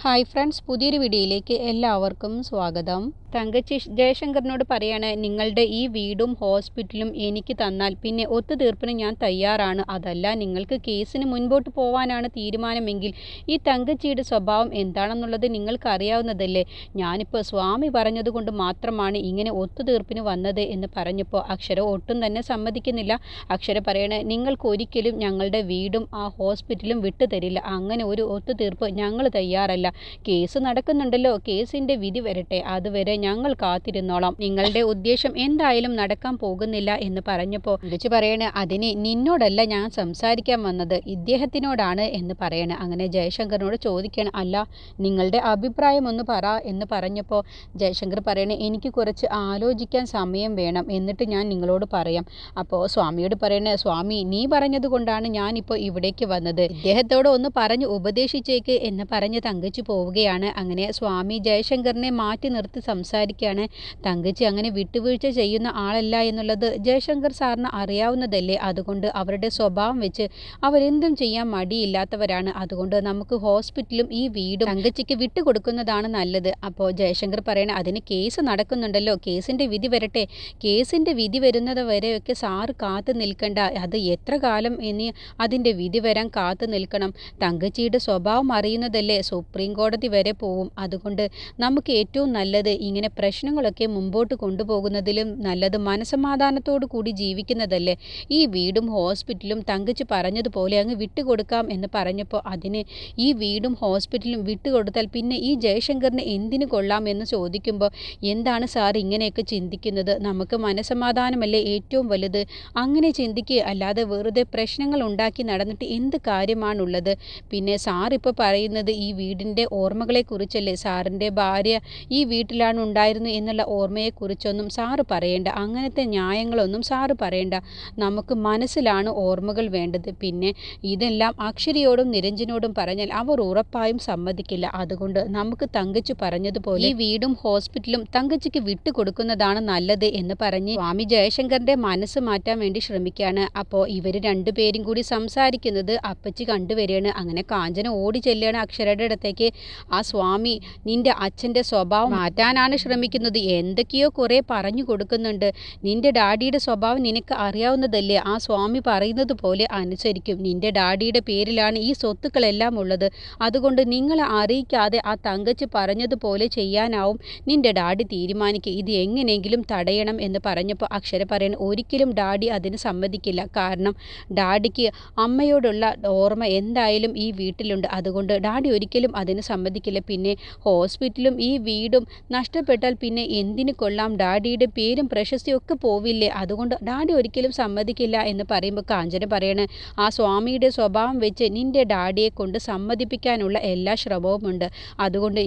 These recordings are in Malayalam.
ഹായ് ഫ്രണ്ട്സ്, പുതിയൊരു വീഡിയോയിലേക്ക് എല്ലാവർക്കും സ്വാഗതം. തങ്കച്ചി ജയശങ്കറിനോട് പറയാണ്, നിങ്ങളുടെ ഈ വീടും ഹോസ്പിറ്റലും എനിക്ക് തന്നാൽ പിന്നെ ഒത്തുതീർപ്പിന് ഞാൻ തയ്യാറാണ്. അതല്ല നിങ്ങൾക്ക് കേസിന് മുൻപോട്ട് പോവാനാണ് തീരുമാനമെങ്കിൽ ഈ തങ്കച്ചിയുടെ സ്വഭാവം എന്താണെന്നുള്ളത് നിങ്ങൾക്ക് അറിയാവുന്നതല്ലേ. ഞാനിപ്പോൾ സ്വാമി പറഞ്ഞതുകൊണ്ട് മാത്രമാണ് ഇങ്ങനെ ഒത്തുതീർപ്പിന് വന്നത് എന്ന് പറഞ്ഞപ്പോൾ അക്ഷര ഒട്ടും തന്നെ സമ്മതിക്കുന്നില്ല. അക്ഷര പറയണ, നിങ്ങൾക്ക് ഒരിക്കലും ഞങ്ങളുടെ വീടും ആ ഹോസ്പിറ്റലും വിട്ടുതരില്ല. അങ്ങനെ ഒരു ഒത്തുതീർപ്പ് ഞങ്ങൾ തയ്യാറല്ല. കേസ് നടക്കുന്നുണ്ടല്ലോ, കേസിന്റെ വിധി വരട്ടെ, അതുവരെ ഞങ്ങൾ കാത്തിരുന്നോളാം. നിങ്ങളുടെ ഉദ്ദേശം എന്തായാലും നടക്കാൻ പോകുന്നില്ല എന്ന് പറഞ്ഞപ്പോൾ വിളിച്ചു പറയണ, അതിന് നിന്നോടല്ല ഞാൻ സംസാരിക്കാൻ വന്നത്, ഇദ്ദേഹത്തിനോടാണ് എന്ന് പറയണ. അങ്ങനെ ജയശങ്കറിനോട് ചോദിക്കണം, അല്ല നിങ്ങളുടെ അഭിപ്രായം ഒന്ന് പറ എന്ന് പറഞ്ഞപ്പോൾ ജയശങ്കർ പറയണേ, എനിക്ക് കുറച്ച് ആലോചിക്കാൻ സമയം വേണം, എന്നിട്ട് ഞാൻ നിങ്ങളോട് പറയാം. അപ്പോൾ സ്വാമിയോട് പറയണേ, സ്വാമി നീ പറഞ്ഞത് കൊണ്ടാണ് ഞാനിപ്പോൾ ഇവിടേക്ക് വന്നത്, ഇദ്ദേഹത്തോട് ഒന്ന് പറഞ്ഞ് ഉപദേശിച്ചേക്ക് എന്ന് പറഞ്ഞ് തങ്കച്ചി പോവുകയാണ്. അങ്ങനെ സ്വാമി ജയശങ്കറിനെ മാറ്റി നിർത്തി സംസാരിക്കുകയാണ്. തങ്കച്ചി അങ്ങനെ വിട്ടുവീഴ്ച ചെയ്യുന്ന ആളല്ല എന്നുള്ളത് ജയശങ്കർ സാറിന് അറിയാവുന്നതല്ലേ. അതുകൊണ്ട് അവരുടെ സ്വഭാവം വെച്ച് അവരെന്തും ചെയ്യാൻ മടിയില്ലാത്തവരാണ്. അതുകൊണ്ട് നമുക്ക് ഹോസ്പിറ്റലും ഈ വീടും തങ്കച്ചിക്ക് വിട്ടുകൊടുക്കുന്നതാണ് നല്ലത്. അപ്പോൾ ജയശങ്കർ പറയണ, അതിന് കേസ് നടക്കുന്നുണ്ടല്ലോ, കേസിന്റെ വിധി വരട്ടെ, കേസിന്റെ വിധി വരുന്നത് വരെയൊക്കെ സാറ് കാത്തു നിൽക്കണ്ട, അത് എത്ര കാലം ഇനി അതിന്റെ വിധി വരാൻ കാത്തു നിൽക്കണം. തങ്കച്ചിയുടെ സ്വഭാവം അറിയുന്നതല്ലേ, സുപ്രീം കോടതി വരെ പോവും. അതുകൊണ്ട് നമുക്ക് ഏറ്റവും നല്ലത് ഇങ്ങനെ പ്രശ്നങ്ങളൊക്കെ മുമ്പോട്ട് കൊണ്ടുപോകുന്നതിലും നല്ലത് മനസമാധാനത്തോടു കൂടി ജീവിക്കുന്നതല്ലേ. ഈ വീടും ഹോസ്പിറ്റലും തങ്കച്ചി പറഞ്ഞതുപോലെ അങ്ങ് വിട്ടുകൊടുക്കാം എന്ന് പറഞ്ഞപ്പോൾ അതിന് ഈ വീടും ഹോസ്പിറ്റലും വിട്ടുകൊടുത്താൽ പിന്നെ ഈ ജയശങ്കറിന് എന്തിനു കൊള്ളാം എന്ന് ചോദിക്കുമ്പോൾ, എന്താണ് സാർ ഇങ്ങനെയൊക്കെ ചിന്തിക്കുന്നത്, നമുക്ക് മനസമാധാനമല്ലേ ഏറ്റവും വലുത്, അങ്ങനെ ചിന്തിക്കുക, അല്ലാതെ വെറുതെ പ്രശ്നങ്ങൾ ഉണ്ടാക്കി നടന്നിട്ട് എന്ത് കാര്യമാണുള്ളത്. പിന്നെ സാർ ഇപ്പോൾ പറയുന്നത് ഈ വീടിൻ്റെ ഓർമ്മകളെക്കുറിച്ചല്ലേ, സാറിൻ്റെ ഭാര്യ ഈ വീട്ടിലാണ് ഉണ്ടായിരുന്നത് എന്നുള്ള ഓർമ്മയെക്കുറിച്ചൊന്നും സാറ് പറയേണ്ട, അങ്ങനത്തെ ന്യായങ്ങളൊന്നും സാറ് പറയേണ്ട, നമുക്ക് മനസ്സിലാണ് ഓർമ്മകൾ വേണ്ടത്. പിന്നെ ഇതെല്ലാം അക്ഷരയോടും നിരഞ്ജനോടും പറഞ്ഞാൽ അവർ ഉറപ്പായും സമ്മതിക്കില്ല. അതുകൊണ്ട് നമുക്ക് തങ്കച്ചി പറഞ്ഞതുപോലെ ഈ വീടും ഹോസ്പിറ്റലും തങ്കച്ചിക്ക് വിട്ടുകൊടുക്കുന്നതാണ് നല്ലത് എന്ന് പറഞ്ഞ് സ്വാമി ജയശങ്കറിന്റെ മനസ്സ് മാറ്റാൻ വേണ്ടി ശ്രമിക്കുകയാണ്. അപ്പോൾ ഇവർ രണ്ടുപേരും കൂടി സംസാരിക്കുന്നത് അപ്പച്ചി കണ്ടുവരികയാണ്. അങ്ങനെ കാഞ്ചന ഓടി ചെല്ലുകയാണ് അക്ഷരയുടെ അടുത്തേക്ക്. ആ സ്വാമി നിന്റെ അച്ഛൻ്റെ സ്വഭാവം മാറ്റാനാണ് ശ്രമിക്കുന്നത്, എന്തൊക്കെയോ കുറേ പറഞ്ഞു കൊടുക്കുന്നുണ്ട്, നിന്റെ ഡാഡിയുടെ സ്വഭാവം നിനക്ക് അറിയാവുന്നതല്ലേ, ആ സ്വാമി പറയുന്നത് പോലെ അനുസരിക്കും, നിന്റെ ഡാഡിയുടെ പേരിലാണ് ഈ സ്വത്തുക്കളെല്ലാം ഉള്ളത്, അതുകൊണ്ട് നിങ്ങളെ അറിയിക്കാതെ ആ തങ്കച്ചി പറഞ്ഞതുപോലെ ചെയ്യാനാവും നിന്റെ ഡാഡി തീരുമാനിക്കുക, ഇത് എങ്ങനെയെങ്കിലും തടയണം എന്ന് പറഞ്ഞപ്പോൾ അക്ഷര പറയാൻ, ഒരിക്കലും ഡാഡി അതിന് സമ്മതിക്കില്ല, കാരണം ഡാഡിക്ക് അമ്മയോടുള്ള ഓർമ്മ എന്തായാലും ഈ വീട്ടിലുണ്ട്, അതുകൊണ്ട് ഡാഡി ഒരിക്കലും അതിന് സമ്മതിക്കില്ല. പിന്നെ ഹോസ്പിറ്റലും ഈ വീടും നഷ്ടപ്പെട്ടാൽ പിന്നെ എന്തിനു കൊള്ളാം, ഡാഡിയുടെ പേരും പ്രശസ്തിയും ഒക്കെ പോവില്ലേ, അതുകൊണ്ട് ഡാഡി ഒരിക്കലും സമ്മതിക്കില്ല എന്ന് പറയുമ്പോൾ കാഞ്ചന പറയണേ, ആ സ്വാമിയുടെ സ്വഭാവം വെച്ച് നിന്റെ ഡാഡിയെ കൊണ്ട് സമ്മതിപ്പിക്കാനുള്ള എല്ലാ ശ്രമവുമുണ്ട്, അതുകൊണ്ട്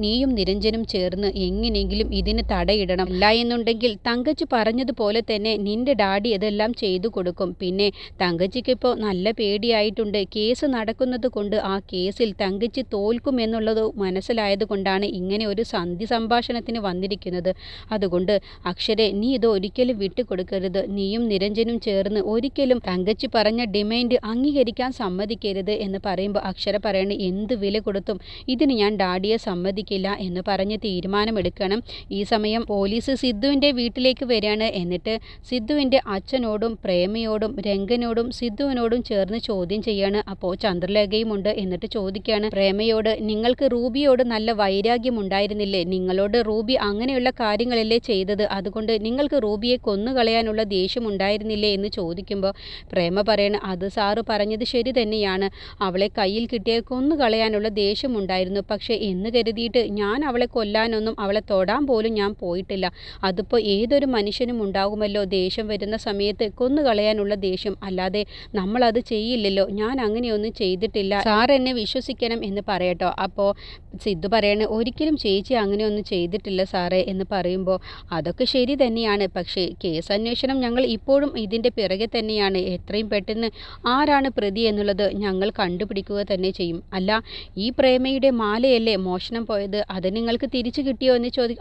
നീയും നിരഞ്ജനും ചേർന്ന് എങ്ങനെയെങ്കിലും ഇതിന് തടയിടണം, അല്ല എന്നുണ്ടെങ്കിൽ തങ്കച്ചി പറഞ്ഞതുപോലെ തന്നെ നിന്റെ ഡാഡി ഇതെല്ലാം ചെയ്തു കൊടുക്കും. പിന്നെ തങ്കച്ചിക്ക് ഇപ്പോൾ നല്ല പേടിയായിട്ടുണ്ട്, കേസ് നടക്കുന്നത് കൊണ്ട് ആ കേസിൽ തങ്കച്ചി തോൽക്കുമെന്നുള്ളത് മനസ്സിലായത് കൊണ്ടാണ് ഇങ്ങനെ ഒരു സന്ധി സംഭാഷണത്തിന് വന്നിരിക്കുന്നത്. അതുകൊണ്ട് അക്ഷരെ നീ ഇത് ഒരിക്കലും വിട്ടുകൊടുക്കരുത്, നീയും നിരഞ്ജനും ചേർന്ന് ഒരിക്കലും തങ്കച്ചി പറഞ്ഞ ഡിമാൻഡ് അംഗീകരിക്കാൻ സമ്മതിക്കരുത് എന്ന് പറയുമ്പോൾ അക്ഷര പറയണ, എന്ത് വില കൊടുത്തും ഇതിന് ഞാൻ ഡാഡിയെ സമ്മതിക്കില്ല എന്ന് പറഞ്ഞ് തീരുമാനമെടുക്കണം. ഈ സമയം പോലീസ് സിദ്ധുവിൻ്റെ വീട്ടിലേക്ക് വരികയാണ്. എന്നിട്ട് സിദ്ധുവിൻ്റെ അച്ഛനോടും പ്രേമയോടും രംഗനോടും സിദ്ധുവിനോടും ചേർന്ന് ചോദ്യം ചെയ്യാണ്. അപ്പോൾ ചന്ദ്രലേഖയും ഉണ്ട്. എന്നിട്ട് ചോദിക്കുകയാണ് പ്രേമയോട്, നിങ്ങൾക്ക് റൂബിയോട് നല്ല വൈരാഗ്യം ഉണ്ടായിരുന്നില്ലേ, നിങ്ങളോട് റൂബി അങ്ങനെയുള്ള കാര്യങ്ങളല്ലേ ചെയ്തത്, അതുകൊണ്ട് നിങ്ങൾക്ക് റൂബിയെ കൊന്നുകളയാനുള്ള ദേഷ്യം ഉണ്ടായിരുന്നില്ലേ എന്ന് ചോദിക്കുമ്പോൾ പ്രേമ പറയണ, അത് സാറ് പറഞ്ഞത് ശരി തന്നെയാണ്, അവളെ കയ്യിൽ കിട്ടിയ കൊന്നുകളയാനുള്ള ദേഷ്യമുണ്ടായിരുന്നു, പക്ഷേ എന്ന് കരുതിയിട്ട് ഞാൻ അവളെ കൊല്ലാനൊന്നും അവളെ തൊടാൻ പോലും ഞാൻ പോയിട്ടില്ല, അതിപ്പോൾ ഏതൊരു മനുഷ്യനും ഉണ്ടാകുമല്ലോ ദേഷ്യം വരുന്ന സമയത്ത് കൊന്നുകളയാനുള്ള ദേഷ്യം, അല്ലാതെ നമ്മളത് ചെയ്യില്ലല്ലോ, ഞാൻ അങ്ങനെയൊന്നും ചെയ്തിട്ടില്ല, സാർ എന്നെ വിശ്വസിക്കണം എന്ന് പറയട്ടോ. അപ്പോൾ സിദ്ധു പറയണ, ഒരിക്കലും ചേച്ചി അങ്ങനെയൊന്നും ചെയ്തിട്ടില്ല സാറേ എന്ന് പറയുമ്പോൾ അതൊക്കെ ശരി തന്നെയാണ്, പക്ഷേ കേസ് അന്വേഷണം ഞങ്ങൾ ഇപ്പോഴും ഇതിൻ്റെ പിറകെ തന്നെയാണ്, എത്രയും പെട്ടെന്ന് ആരാണ് പ്രതി എന്നുള്ളത് ഞങ്ങൾ കണ്ടുപിടിക്കുക തന്നെ ചെയ്യും. അല്ല ഈ പ്രേമയുടെ മാലയല്ലേ മോഷണം പോയത്, അത് നിങ്ങൾക്ക് തിരിച്ചു കിട്ടിയോ എന്ന്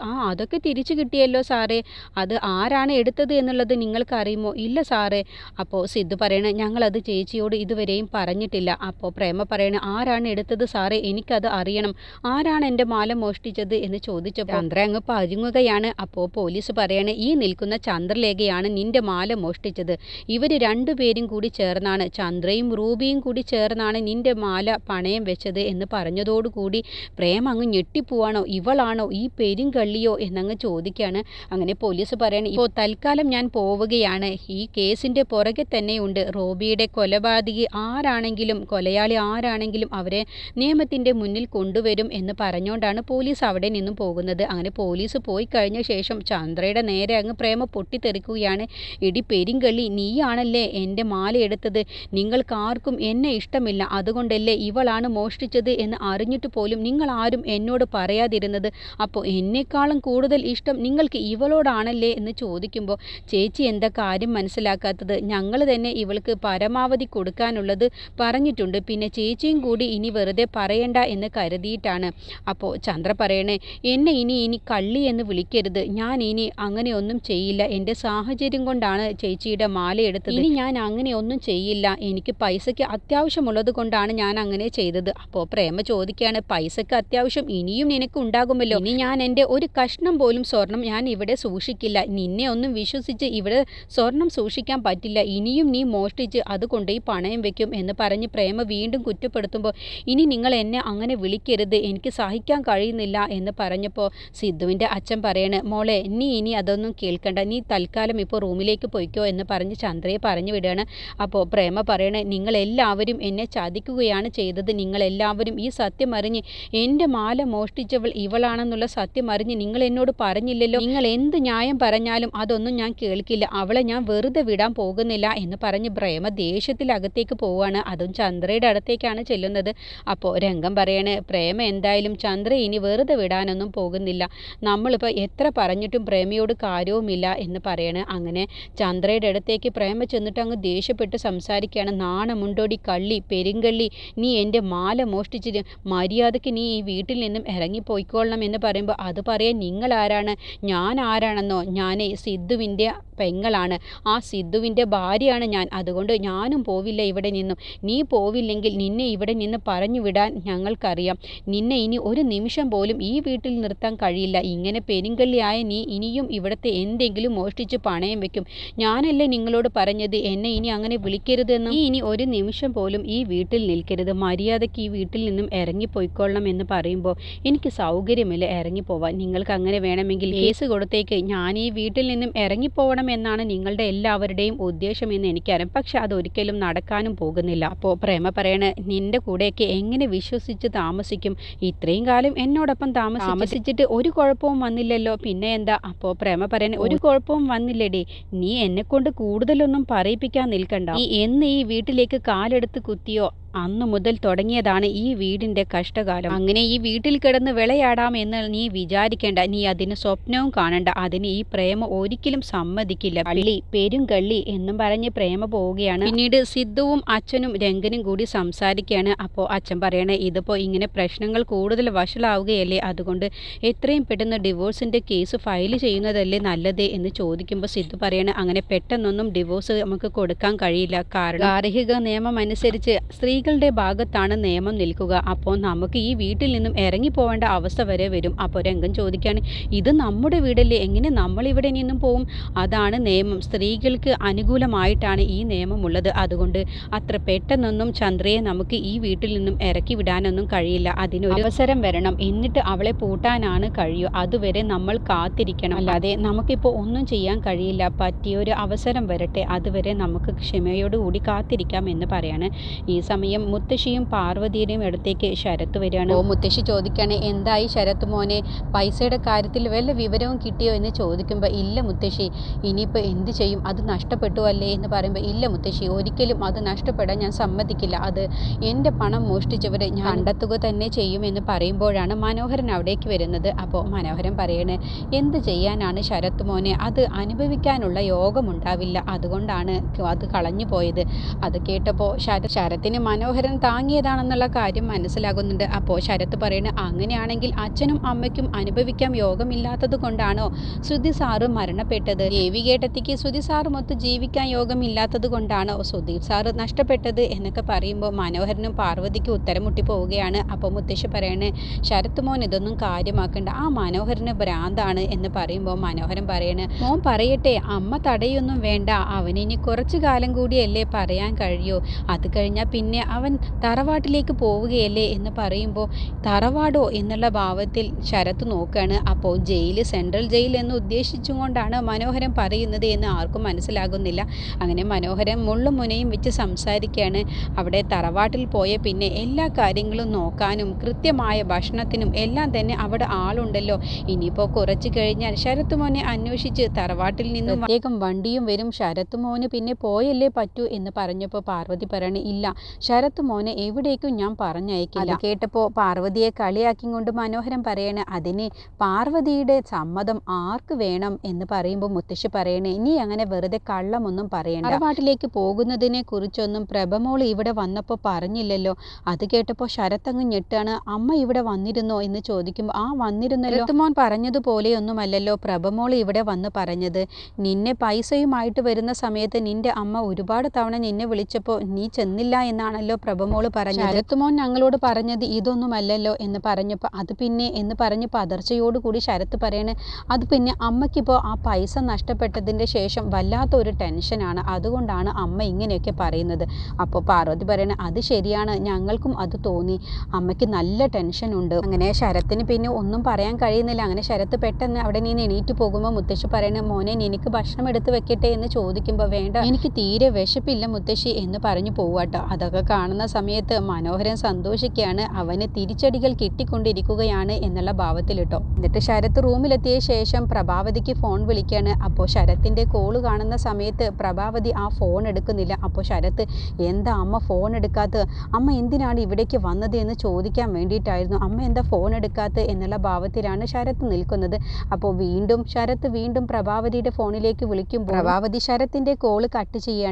അതൊക്കെ തിരിച്ചു കിട്ടിയല്ലോ സാറേ, അത് ആരാണ് എടുത്തത് എന്നുള്ളത് നിങ്ങൾക്ക് അറിയുമോ? ഇല്ല സാറേ. അപ്പോൾ സിദ്ധു പറയണ, ഞങ്ങളത് ചേച്ചിയോട് ഇതുവരെയും പറഞ്ഞിട്ടില്ല. അപ്പോൾ പ്രേമ പറയണ, ആരാണ് എടുത്തത് സാറേ എനിക്കത് അറിയണം. ആരാണ് എൻ്റെ മാല മോഷ്ടിച്ചത് എന്ന് ചോദിച്ചപ്പോൾ ചന്ദ്ര അങ്ങ് പരുങ്ങുകയാണ്. അപ്പോൾ പോലീസ് പറയാണ്, ഈ നിൽക്കുന്ന ചന്ദ്രലേഖയാണ് നിന്റെ മാല മോഷ്ടിച്ചത്. ഇവർ രണ്ടുപേരും കൂടി ചേർന്നാണ്, ചന്ദ്രയും റൂബിയും കൂടി ചേർന്നാണ് നിന്റെ മാല പണയം വെച്ചത് എന്ന് പറഞ്ഞതോടുകൂടി പ്രേം അങ്ങ് ഞെട്ടിപ്പോവാണോ, ഇവളാണോ ഈ പെരുങ്കള്ളിയോ എന്നങ്ങ് ചോദിക്കുകയാണ്. അങ്ങനെ പോലീസ് പറയാണ്, ഇപ്പോൾ തൽക്കാലം ഞാൻ പോവുകയാണ്. ഈ കേസിൻ്റെ പുറകെ തന്നെയുണ്ട്. റോബിയുടെ കൊലപാതകി ആരാണെങ്കിലും കൊലയാളി ആരാണെങ്കിലും അവരെ നിയമത്തിൻ്റെ മുന്നിൽ കൊണ്ടുവരും എന്ന് പറഞ്ഞുകൊണ്ടാണ് പോലീസ് അവിടെ നിന്നും പോകുന്നത്. അങ്ങനെ പോലീസ് പോയി കഴിഞ്ഞ ശേഷം ചന്ദ്രയുടെ നേരെ അങ്ങ് പ്രേമ പൊട്ടിത്തെറിക്കുകയാണ്. എടി പെരുങ്കള്ളി, നീയാണല്ലേ എൻ്റെ മാല എടുത്തത്. നിങ്ങൾക്കാർക്കും എന്നെ ഇഷ്ടമില്ല, അതുകൊണ്ടല്ലേ ഇവളാണ് മോഷ്ടിച്ചത് എന്ന് അറിഞ്ഞിട്ട് പോലും നിങ്ങൾ ആരും എന്നോട് പറയാതിരുന്നത്. അപ്പോൾ എന്നെക്കാളും കൂടുതൽ ഇഷ്ടം നിങ്ങൾക്ക് ഇവളോടാണല്ലേ എന്ന് ചോദിക്കുമ്പോൾ ചേച്ചി എന്താ കാര്യം മനസ്സിലാക്കാത്തത്? ഞങ്ങൾ തന്നെ ഇവൾക്ക് പരമാവധി കൊടുക്കാനുള്ളത് പറഞ്ഞിട്ടുണ്ട്. പിന്നെ ചേച്ചിയും കൂടി ഇനി വെറുതെ പറയണ്ട എന്ന് കരുതിയിട്ടാണ്. അപ്പോൾ ചന്ദ്ര പറയണേ, എന്നെ ഇനി കള്ളി എന്ന് വിളിക്കരുത്. ഞാൻ ഇനി അങ്ങനെയൊന്നും ചെയ്യില്ല. എൻ്റെ സാഹചര്യം കൊണ്ടാണ് ചേച്ചിയുടെ മാല എടുത്തത്. ഇനി ഞാൻ അങ്ങനെയൊന്നും ചെയ്യില്ല. എനിക്ക് പൈസയ്ക്ക് അത്യാവശ്യമുള്ളത് കൊണ്ടാണ് ഞാൻ അങ്ങനെ ചെയ്തത്. അപ്പോൾ പ്രേമ ചോദിക്കുകയാണ്, പൈസയ്ക്ക് അത്യാവശ്യം ഇനിയും നിനക്ക് ഉണ്ടാകുമല്ലോ. ഇനി ഞാൻ എൻ്റെ ഒരു കഷ്ണം പോലും സ്വർണം ഞാൻ ഇവിടെ സൂക്ഷിക്കില്ല. നിന്നെ ഒന്നും വിശ്വസിച്ച് ഇവിടെ സ്വർണം സൂക്ഷിക്കാൻ പറ്റില്ല. ഇനിയും നീ മോഷ്ടിച്ച് അതുകൊണ്ട് ഈ പണയം വെക്കും എന്ന് പറഞ്ഞ് പ്രേമ വീണ്ടും കുറ്റപ്പെടുത്തുമ്പോൾ ഇനി നിങ്ങൾ എന്നെ അങ്ങനെ വിളിക്കരുത്, എനിക്ക് സഹിക്കാൻ കഴിയുന്നില്ല എന്ന് പറഞ്ഞപ്പോൾ സിദ്ധുവിൻ്റെ അച്ഛൻ പറയണ്, മോളെ നീ ഇനി അതൊന്നും കേൾക്കണ്ട, നീ തൽക്കാലം ഇപ്പോൾ റൂമിലേക്ക് പോയിക്കോ എന്ന് പറഞ്ഞ് ചന്ദ്രയെ പറഞ്ഞു വിടുകയാണ്. അപ്പോൾ പ്രേമ പറയണ, നിങ്ങളെല്ലാവരും എന്നെ ചതിക്കുകയാണ് ചെയ്തത്. നിങ്ങളെല്ലാവരും ഈ സത്യം അറിഞ്ഞ് എൻ്റെ മാല മോഷ്ടിച്ചവൾ ഇവളാണെന്നുള്ള സത്യം അറിഞ്ഞ് നിങ്ങൾ എന്നോട് പറഞ്ഞില്ലല്ലോ. നിങ്ങൾ എന്ത് ന്യായം പറഞ്ഞാലും അതൊന്നും ഞാൻ കേൾക്കില്ല. അവളെ ഞാൻ വെറുതെ വിടാൻ പോകുന്നില്ല എന്ന് പറഞ്ഞ് പ്രേമ ദേഷ്യത്തിൽ അകത്തേക്ക് പോവുകയാണ്. അതും ചന്ദ്രയുടെ അടുത്തേക്കാണ് ചെല്ലുന്നത്. അപ്പോൾ രംഗം പറയണേ, പ്രേമ എന്തായാലും ചന്ദ്ര ഇനി വെറുതെ വിടാനൊന്നും പോകുന്നില്ല. നമ്മളിപ്പോൾ എത്ര പറഞ്ഞിട്ടും പ്രേമയോട് കാര്യവുമില്ല എന്ന് പറയണേ. അങ്ങനെ ചന്ദ്രയുടെ അടുത്തേക്ക് പ്രേമ ചെന്നിട്ട് അങ്ങ് ദേഷ്യപ്പെട്ട് സംസാരിക്കുകയാണ്. നാണമുണ്ടോടി കള്ളി, പെരുങ്കള്ളി, നീ എൻ്റെ മാല മോഷ്ടിച്ചിട്ട് മര്യാദയ്ക്ക് നീ ഈ വീട്ടിൽ നിന്നും ഇറങ്ങിപ്പോയിക്കൊള്ളണം എന്ന് പറയുമ്പോൾ അത് പറയാൻ നിങ്ങൾ ആരാണ്? ഞാൻ ആരാണെന്നോ? ഞാൻ സിദ്ധുവിൻ്റെ പെങ്ങളാണ്, ആ സിദ്ധുവിൻ്റെ ഭാര്യയാണ് ഞാൻ. അതുകൊണ്ട് ഞാനും പോവില്ല ഇവിടെ നിന്നും. നീ പോവില്ലെങ്കിൽ നിന്നെ ഇവിടെ നിന്ന് പറഞ്ഞു വിടാൻ ഞങ്ങൾക്കറിയാം. നിന്നെ ഇനി ഒരു നിമിഷം പോലും ഈ വീട്ടിൽ നിർത്താൻ കഴിയില്ല. ഇങ്ങനെ പെരുങ്കള്ളിയായ നീ ഇനിയും ഇവിടുത്തെ എന്തെങ്കിലും മോഷ്ടിച്ച് പണയം വെക്കും. ഞാനല്ലേ നിങ്ങളോട് പറഞ്ഞത് എന്നെ ഇനി അങ്ങനെ വിളിക്കരുതെന്ന്? നീ ഇനി ഒരു നിമിഷം പോലും ഈ വീട്ടിൽ നിൽക്കരുത്. മര്യാദയ്ക്ക് ഈ വീട്ടിൽ നിന്നും ഇറങ്ങിപ്പോയിക്കൊള്ളണം എന്ന് പറയുമ്പോൾ എനിക്ക് സൗകര്യമില്ല ഇറങ്ങിപ്പോവാൻ. നിങ്ങൾക്ക് അങ്ങനെ വേണമെങ്കിൽ കേസ് കൊടുത്തേക്ക്. ഞാൻ ഈ വീട്ടിൽ നിന്നും ഇറങ്ങിപ്പോവണം എന്നാണ് നിങ്ങളുടെ എല്ലാവരുടെയും ഉദ്ദേശമെന്ന് എനിക്കറിയാം. പക്ഷെ അതൊരിക്കലും നടക്കാനും പോകുന്നില്ല. അപ്പോൾ പ്രേമ പറയണ, നിന്റെ കൂടെയൊക്കെ എങ്ങനെ വിശ്വസിച്ച് താമസിക്കും? ഇത്രയും കാലം എന്നോടൊപ്പം താമസിച്ചിട്ട് ഒരു കുഴപ്പവും വന്നില്ലല്ലോ, പിന്നെ എന്താ? അപ്പോൾ പ്രേമ പറയണ, ഒരു കുഴപ്പവും വന്നില്ലടി. നീ എന്നെ കൊണ്ട് കൂടുതലൊന്നും പറയിപ്പിക്കാൻ നിൽക്കണ്ട. നീ എന്ന് ഈ വീട്ടിലേക്ക് കാലെടുത്ത് കുത്തിയോ അന്നു മുതൽ തുടങ്ങിയതാണ് ഈ വീടിൻ്റെ കഷ്ടകാലം. അങ്ങനെ ഈ വീട്ടിൽ കിടന്ന് വിളയാടാം എന്ന് നീ വിചാരിക്കേണ്ട. നീ അതിന് സ്വപ്നവും കാണണ്ട. അതിന് ഈ പ്രേമ ഒരിക്കലും സമ്മതിക്കില്ല. കള്ളി, പെരുങ്കള്ളി എന്നും പറഞ്ഞ് പ്രേമ പോവുകയാണ്. പിന്നീട് സിദ്ധുവും അച്ഛനും രംഗനും കൂടി സംസാരിക്കുകയാണ്. അപ്പോൾ അച്ഛൻ പറയണേ, ഇതിപ്പോൾ ഇങ്ങനെ പ്രശ്നങ്ങൾ കൂടുതൽ വഷളാവുകയല്ലേ, അതുകൊണ്ട് എത്രയും പെട്ടെന്ന് ഡിവോഴ്സിൻ്റെ കേസ് ഫയൽ ചെയ്യുന്നതല്ലേ നല്ലത് എന്ന് ചോദിക്കുമ്പോൾ സിദ്ധു പറയണേ, അങ്ങനെ പെട്ടെന്നൊന്നും ഡിവോഴ്സ് നമുക്ക് കൊടുക്കാൻ കഴിയില്ല. കാരണം ഗാർഹിക നിയമം അനുസരിച്ച് സ്ത്രീകളുടെ ഭാഗത്താണ് നിയമം നിൽക്കുക. അപ്പോൾ നമുക്ക് ഈ വീട്ടിൽ നിന്നും ഇറങ്ങിപ്പോവേണ്ട അവസ്ഥ വരെ വരും. അപ്പോൾ രംഗൻ ചോദിക്കുകയാണ്, ഇത് നമ്മുടെ വീടല്ലേ, എങ്ങനെ നമ്മൾ ഇവിടെ നിന്നും പോവും? അതാണ് നിയമം. സ്ത്രീകൾക്ക് അനുകൂലമായിട്ടാണ് ഈ നിയമമുള്ളത്. അതുകൊണ്ട് അത്ര പെട്ടെന്നൊന്നും ചന്ദ്രയെ നമുക്ക് ഈ വീട്ടിൽ നിന്നും ഇറക്കി വിടാനൊന്നും കഴിയില്ല. അതിനൊരു അവസരം വരണം, എന്നിട്ട് അവളെ പൂട്ടാനാണ് കഴിയൂ. അതുവരെ നമ്മൾ കാത്തിരിക്കണം. അല്ലാതെ നമുക്കിപ്പോൾ ഒന്നും ചെയ്യാൻ കഴിയില്ല. പറ്റിയൊരു അവസരം വരട്ടെ, അതുവരെ നമുക്ക് ക്ഷമയോടുകൂടി കാത്തിരിക്കാം എന്ന് പറയാണ്. ഈ സമയം മുത്തശ്ശിയും പാർവതിയുടെയും അടുത്തേക്ക് ശരത്ത് വരികയാണ്. മുത്തശ്ശി ചോദിക്കുകയാണ്, എന്തായി ശരത്ത് മോനെ, പൈസയുടെ കാര്യത്തിൽ വല്ല വിവരവും കിട്ടിയോ എന്ന് ചോദിക്കുമ്പോൾ ഇല്ല മുത്തശ്ശി, ഇനിയിപ്പോൾ എന്ത് ചെയ്യും, അത് നഷ്ടപ്പെട്ടു അല്ലേ എന്ന് പറയുമ്പോൾ ഇല്ല മുത്തശ്ശി, ഒരിക്കലും അത് നഷ്ടപ്പെടാൻ ഞാൻ സമ്മതിക്കില്ല. അത് എൻ്റെ പണം മോഷ്ടിച്ചവരെ ഞാൻ കണ്ടെത്തുക തന്നെ ചെയ്യുമെന്ന് പറയുമ്പോഴാണ് മനോഹരൻ അവിടേക്ക് വരുന്നത്. അപ്പോൾ മനോഹരൻ പറയണേ, എന്ത് ചെയ്യാനാണ് ശരത്ത് മോനെ, അത് അനുഭവിക്കാനുള്ള യോഗമുണ്ടാവില്ല, അതുകൊണ്ടാണ് അത് കളഞ്ഞു പോയത്. അത് കേട്ടപ്പോൾ ശരത്തിന് മനോഹരൻ താങ്ങിയതാണെന്നുള്ള കാര്യം മനസ്സിലാകുന്നുണ്ട്. അപ്പോൾ ശരത്ത് പറയുന്നത്, അങ്ങനെയാണെങ്കിൽ അച്ഛനും അമ്മയ്ക്കും അനുഭവിക്കാൻ യോഗമില്ലാത്തത് കൊണ്ടാണോ ശ്രുതി സാറ് മരണപ്പെട്ടത്? ദേവികേട്ടത്തിക്ക് ശ്രുതി സാറുമൊത്ത് ജീവിക്കാൻ യോഗമില്ലാത്തത് കൊണ്ടാണോ സുധീർ സാറ് നഷ്ടപ്പെട്ടത് എന്നൊക്കെ പറയുമ്പോൾ മനോഹരനും പാർവതിക്ക് ഉത്തരം മുട്ടി പോവുകയാണ്. അപ്പോൾ മുത്തശ്ശി പറയാണ്, ശരത്ത് മോൻ ഇതൊന്നും കാര്യമാക്കണ്ട, ആ മനോഹരന് ഭ്രാന്താണ് എന്ന് പറയുമ്പോൾ മനോഹരൻ പറയാണ്, മോൻ പറയട്ടെ, അമ്മ തടയൊന്നും വേണ്ട, അവനിനി കുറച്ചു കാലം കൂടിയല്ലേ പറയാൻ കഴിയൂ, അത് കഴിഞ്ഞാൽ പിന്നെ അവൻ തറവാട്ടിലേക്ക് പോവുകയല്ലേ എന്ന് പറയുമ്പോൾ തറവാടോ എന്നുള്ള ഭാവത്തിൽ ശരത്ത് നോക്കുകയാണ്. അപ്പോൾ ജയില്, സെൻട്രൽ ജയിൽ എന്ന് ഉദ്ദേശിച്ചുകൊണ്ടാണ് മനോഹരൻ പറയുന്നത് എന്ന് ആർക്കും മനസ്സിലാകുന്നില്ല. അങ്ങനെ മനോഹരൻ മുള്ളും മുനയും വെച്ച് സംസാരിക്കുകയാണ്. അവിടെ തറവാട്ടിൽ പോയ പിന്നെ എല്ലാ കാര്യങ്ങളും നോക്കാനും കൃത്യമായ ഭക്ഷണത്തിനും എല്ലാം തന്നെ അവിടെ ആളുണ്ടല്ലോ. ഇനിയിപ്പോൾ കുറച്ച് കഴിഞ്ഞാൽ ശരത്ത് മോനെ അന്വേഷിച്ച് തറവാട്ടിൽ നിന്നും പ്രത്യേകം വണ്ടിയും വരും, ശരത്ത് മോന് പിന്നെ പോയല്ലേ പറ്റൂ എന്ന് പറഞ്ഞപ്പോൾ പാർവതി പറയണ, ഇല്ല, ശരത്ത് മോനെ എവിടേക്കും ഞാൻ പറഞ്ഞയക്കില്ല. അത് കേട്ടപ്പോൾ പാർവതിയെ കളിയാക്കിക്കൊണ്ട് മനോഹരൻ പറയണ, അതിന് പാർവതിയുടെ സമ്മതം ആർക്ക് വേണം എന്ന് പറയുമ്പോൾ മുത്തശ്ശി പറയണേ, നീ അങ്ങനെ വെറുതെ കള്ളമൊന്നും പറയണ്ട, തറവാട്ടിലേക്ക് പോകുന്നതിനെ കുറിച്ചൊന്നും പ്രഭമോള് ഇവിടെ വന്നപ്പോൾ പറഞ്ഞില്ലല്ലോ. അത് കേട്ടപ്പോൾ ശരത്ത് അങ്ങ് ഞെട്ടാണ്. അമ്മ ഇവിടെ വന്നിരുന്നോ എന്ന് ചോദിക്കുമ്പോൾ, ആ വന്നിരുന്നല്ലോ, മോൻ പറഞ്ഞതുപോലെയൊന്നുമല്ലല്ലോ പ്രഭമോള് ഇവിടെ വന്ന് പറഞ്ഞത്. നിന്നെ പൈസയുമായിട്ട് വരുന്ന സമയത്ത് നിന്റെ അമ്മ ഒരുപാട് തവണ നിന്നെ വിളിച്ചപ്പോൾ നീ ചെന്നില്ല എന്നാണല്ലോ പ്രഭമോള് പറഞ്ഞത്. ശരത്ത് മോൻ ഞങ്ങളോട് പറഞ്ഞത് ഇതൊന്നുമല്ലല്ലോ എന്ന് പറഞ്ഞപ്പോൾ, അത് പിന്നെ എന്ന് പറഞ്ഞ് പതർച്ചയോടുകൂടി ശരത്ത് പറയണേ, അത് പിന്നെ അമ്മയ്ക്കിപ്പോൾ ആ പൈസ നഷ്ടപ്പെട്ടതിൻ്റെ ശേഷം വല്ലാത്തൊരു ടെൻഷനാണ്, അതുകൊണ്ടാണ് അമ്മ ഇങ്ങനെയൊക്കെ പറയുന്നത്. അപ്പോൾ പാർവതി പറയണേ, അത് ശരിയാണ്, ഞങ്ങൾക്കും അത് തോന്നി, അമ്മയ്ക്ക് നല്ല ടെൻഷനുണ്ട്. അങ്ങനെ ശരത്തിന് പിന്നെ ഒന്നും പറയാൻ കഴിയുന്നില്ല. അങ്ങനെ ശരത്ത് പെട്ടെന്ന് അവിടെ നിന്ന് എണീറ്റ് പോകുമ്പോൾ മുത്തശ്ശി പറയുന്നത്, മോനെ നിനക്ക് ഭക്ഷണം എടുത്ത് വെക്കട്ടെ എന്ന് ചോദിക്കുമ്പോൾ, വേണ്ട, എനിക്ക് തീരെ വിശപ്പില്ല മുത്തശ്ശി എന്ന് പറഞ്ഞു പോവാട്ടോ. അതൊക്കെ കാണുന്ന സമയത്ത് മനോഹരൻ സന്തോഷിക്കുകയാണ്, അവന് തിരിച്ചടികൾ കിട്ടിക്കൊണ്ടിരിക്കുകയാണ് എന്നുള്ള ഭാവത്തിലിട്ടോ. എന്നിട്ട് ശരത്ത് റൂമിലെത്തിയ ശേഷം പ്രഭാവതിക്ക് ഫോൺ വിളിക്കുകയാണ്. അപ്പോൾ ശരത്തിൻ്റെ കോള് കാണുന്ന സമയത്ത് പ്രഭാവതി ആ ഫോൺ എടുക്കുന്നില്ല. അപ്പോൾ ശരത്ത്, എന്താ അമ്മ ഫോൺ എടുക്കാത്തത്, അമ്മ എന്തിനാണ് ഇവിടേക്ക് വന്നത് എന്ന് ചോദിക്കാൻ വേണ്ടിയിട്ടായിരുന്നു, അമ്മ എന്താ ഫോൺ എടുക്കാത്തത് എന്നുള്ള ഭാവത്തിലാണ് ശരത്ത് നിൽക്കുന്നത്. അപ്പോൾ ശരത്ത് വീണ്ടും പ്രഭാവതിയുടെ ഫോണിലേക്ക് വിളിക്കും. പ്രഭാവതി ശരത്തിൻ്റെ കോള് കട്ട് ചെയ്യണം.